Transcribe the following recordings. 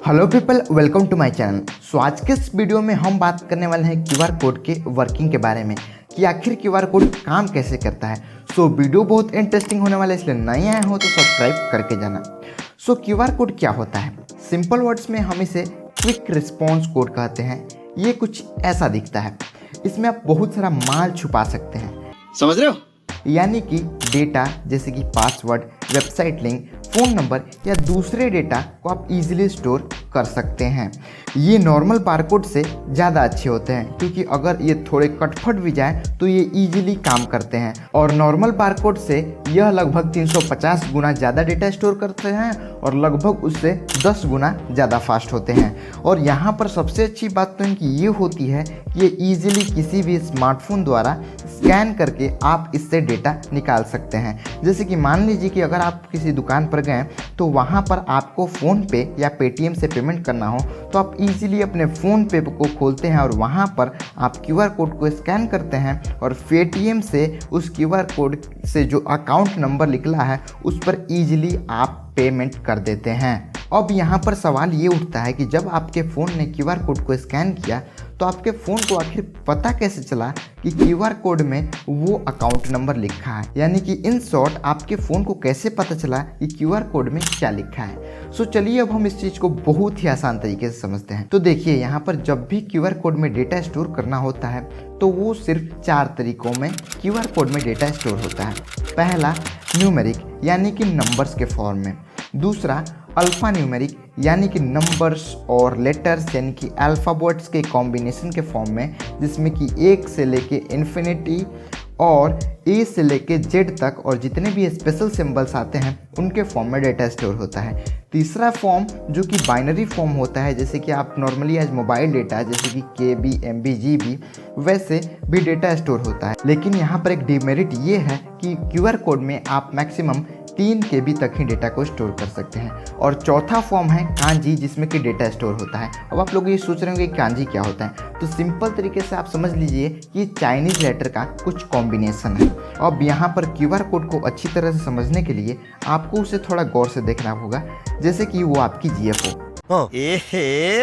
Hello people, welcome to my channel. So आज के इस वीडियो में हम बात करने वाले हैं क्यूआर कोड के वर्किंग के बारे में कि आखिर क्यूआर कोड काम कैसे करता है। सो वीडियो बहुत इंटरेस्टिंग होने वाला है, इसलिए नए आए हो तो सब्सक्राइब करके जाना। सो क्यूआर कोड क्या होता है? सिंपल वर्ड्स में हम इसे क्विक रिस्पॉन्स कोड कहते हैं। ये कुछ ऐसा दिखता है। इसमें आप बहुत सारा माल छुपा सकते हैं, समझ रहे हो? यानी कि डेटा जैसे कि password, website link, phone number या दूसरे डेटा को आप इजीली स्टोर कर सकते हैं। ये नॉर्मल बारकोड से ज़्यादा अच्छे होते हैं, क्योंकि अगर ये थोड़े कटफट भी जाए तो ये इजीली काम करते हैं। और नॉर्मल बारकोड से यह लगभग 350 गुना ज़्यादा डेटा स्टोर करते हैं और लगभग उससे 10 गुना ज़्यादा फास्ट होते हैं। और यहाँ पर सबसे अच्छी बात तो इनकी ये होती है कि ये ईजिली किसी भी स्मार्टफोन द्वारा स्कैन करके आप इससे डेटा निकाल सकते हैं। जैसे कि मान लीजिए कि अगर आप किसी दुकान पर गए तो वहाँ पर आपको फ़ोन पे या पेटीएम से पेमेंट करना हो तो आप इजीली अपने फ़ोन पे को खोलते हैं और वहाँ पर आप क्यूआर कोड को स्कैन करते हैं और पेटीएम से उस क्यूआर कोड से जो अकाउंट नंबर निकला है उस पर इजीली आप पेमेंट कर देते हैं। अब यहाँ पर सवाल ये उठता है कि जब आपके फ़ोन ने क्यूआर कोड को स्कैन किया तो आपके फ़ोन को आखिर पता कैसे चला कि क्यूआर कोड में वो अकाउंट नंबर लिखा है, यानी कि इन शॉर्ट आपके फ़ोन को कैसे पता चला कि क्यूआर कोड में क्या लिखा है। सो चलिए अब हम इस चीज़ को बहुत ही आसान तरीके से समझते हैं। तो देखिए, यहाँ पर जब भी क्यूआर कोड में डेटा स्टोर करना होता है तो वो सिर्फ 4 तरीकों में क्यूआर कोड में डेटा स्टोर होता है। पहला, न्यूमेरिक यानी कि नंबर्स के फॉर्म में। दूसरा, अल्फ़ा न्यूमेरिक यानी कि नंबर्स और लेटर्स यानी कि अल्फ़ाबेट्स के कॉम्बिनेशन के फॉर्म में, जिसमें कि 1 से लेके इन्फिनिटी और ए से लेके जेड तक और जितने भी स्पेशल सिंबल्स आते हैं उनके फॉर्म में डेटा स्टोर होता है। तीसरा फॉर्म जो कि बाइनरी फॉर्म होता है, जैसे कि आप नॉर्मली एज मोबाइल डेटा जैसे कि KB, MB, GB वैसे भी डेटा स्टोर होता है। लेकिन यहाँ पर एक डिमेरिट ये है कि क्यूआर कोड में आप मैक्सिमम 3 KB तक ही डेटा को स्टोर कर सकते हैं। और चौथा फॉर्म है कांजी, जिसमें कि डेटा स्टोर होता है। अब आप लोग ये सोच रहे होंगे कि कांजी क्या होता है, तो सिंपल तरीके से आप समझ लीजिए कि चाइनीज़ लेटर का कुछ कॉम्बिनेशन है। अब यहाँ पर क्यूआर कोड को अच्छी तरह से समझने के लिए आपको उसे थोड़ा गौर से देखना होगा, जैसे कि वो आपकी GF हो।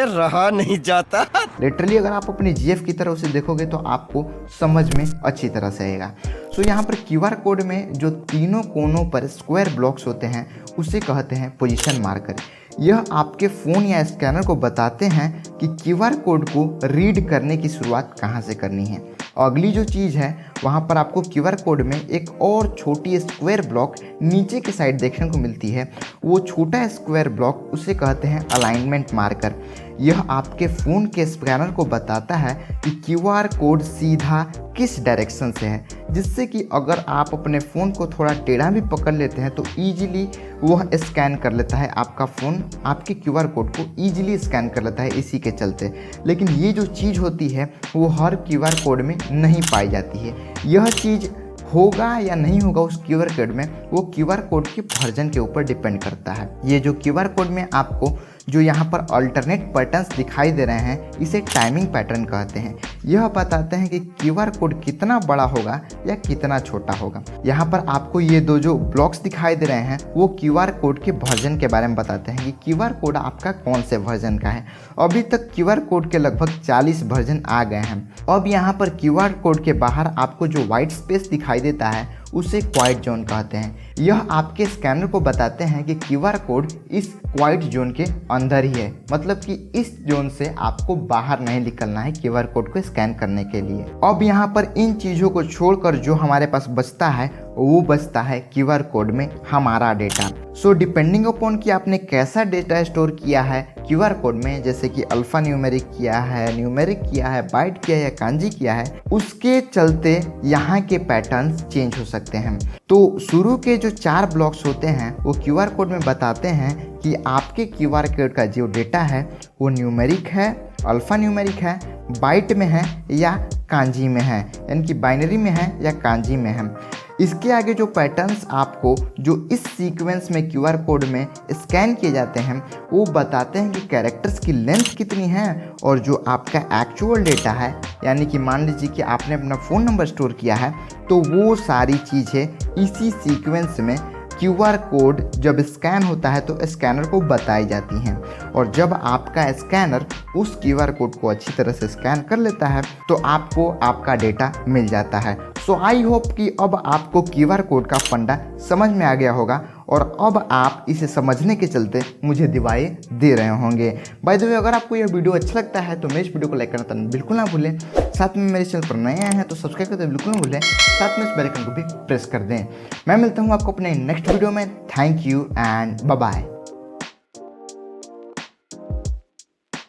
रहा नहीं जाता। लिटरली अगर आप अपनी GF की तरह उसे देखोगे तो आपको समझ में अच्छी तरह से आएगा। सो यहाँ पर क्यूआर कोड में जो तीनों कोनों पर स्क्वायर ब्लॉक्स होते हैं उसे कहते हैं पोजीशन मार्कर। यह आपके फ़ोन या स्कैनर को बताते हैं कि क्यूआर कोड को रीड करने की शुरुआत कहाँ से करनी है। अगली जो चीज़ है वहाँ पर आपको क्यूआर कोड में एक और छोटी स्क्वायर ब्लॉक नीचे की साइड देखने को मिलती है। वो छोटा स्क्वायर ब्लॉक उसे कहते हैं अलाइनमेंट मार्कर। यह आपके फ़ोन के स्कैनर को बताता है कि क्यूआर कोड सीधा किस डायरेक्शन से है, जिससे कि अगर आप अपने फ़ोन को थोड़ा टेढ़ा भी पकड़ लेते हैं तो ईजिली वह स्कैन कर लेता है। आपका फ़ोन आपके क्यूआर कोड को ईजिली स्कैन कर लेता है इसी के चलते। लेकिन ये जो चीज़ होती है वो हर क्यूआर कोड में नहीं पाई जाती है। यह चीज़ होगा या नहीं होगा उस क्यूआर कोड में, वो क्यूआर कोड के वर्जन के ऊपर डिपेंड करता है। ये जो क्यूआर कोड में आपको जो यहाँ पर अल्टरनेट पैटर्न्स दिखाई दे रहे हैं, इसे टाइमिंग पैटर्न कहते हैं। यह बताते हैं कि क्यूआर कोड कितना बड़ा होगा या कितना छोटा होगा। यहाँ पर आपको ये दो जो ब्लॉक्स दिखाई दे रहे हैं वो क्यूआर कोड के वर्जन के बारे में बताते हैं कि क्यूआर कोड आपका कौन से वर्जन का है। अभी तक क्यूआर कोड के लगभग 40 वर्जन आ गए हैं। अब यहाँ पर क्यूआर कोड के बाहर आपको जो वाइट स्पेस दिखाई देता है उसे क्वाइट जोन कहते हैं। यह आपके स्कैनर को बताते हैं कि क्यूआर कोड इस क्वाइट जोन के अंदर ही है, मतलब कि इस जोन से आपको बाहर नहीं निकलना है क्यूआर कोड को स्कैन करने के लिए। अब यहाँ पर इन चीज़ों को छोड़कर जो हमारे पास बचता है वो बचता है क्यूआर कोड में हमारा डेटा। सो डिपेंडिंग अपॉन कि आपने कैसा डेटा स्टोर किया है क्यूआर कोड में, जैसे कि अल्फ़ा न्यूमेरिक किया है, न्यूमेरिक किया है, बाइट किया है या कांजी किया है, उसके चलते यहाँ के पैटर्न्स चेंज हो सकते हैं। तो शुरू के जो 4 ब्लॉक्स होते हैं वो क्यूआर कोड में बताते हैं कि आपके क्यूआर कोड का जो डेटा है वो न्यूमेरिक है, अल्फ़ा न्यूमेरिक है, बाइट में है या कांजी में है, यानी कि बाइनरी में है या कांजी में है। इसके आगे जो पैटर्न्स आपको जो इस सीक्वेंस में क्यूआर कोड में स्कैन किए जाते हैं वो बताते हैं कि कैरेक्टर्स की लेंथ कितनी है और जो आपका एक्चुअल डेटा है, यानी कि मान लीजिए कि आपने अपना फ़ोन नंबर स्टोर किया है तो वो सारी चीज़ें इसी सीक्वेंस में QR कोड जब स्कैन होता है तो स्कैनर को बताई जाती हैं, और जब आपका स्कैनर उस QR कोड को अच्छी तरह से स्कैन कर लेता है तो आपको आपका डेटा मिल जाता है। सो आई होप कि अब आपको QR कोड का फंडा समझ में आ गया होगा और अब आप इसे समझने के चलते मुझे दिवाई दे रहे होंगे। बाय द वे, अगर आपको यह वीडियो अच्छा लगता है तो मेरे इस वीडियो को लाइक करना बिल्कुल ना भूलें। साथ में मेरे चैनल पर नए आए हैं तो सब्सक्राइब करना बिल्कुल ना भूलें। साथ में इस बेल आइकन को भी प्रेस कर दें। मैं मिलता हूँ आपको अपने नेक्स्ट वीडियो में। Thank you and bye bye.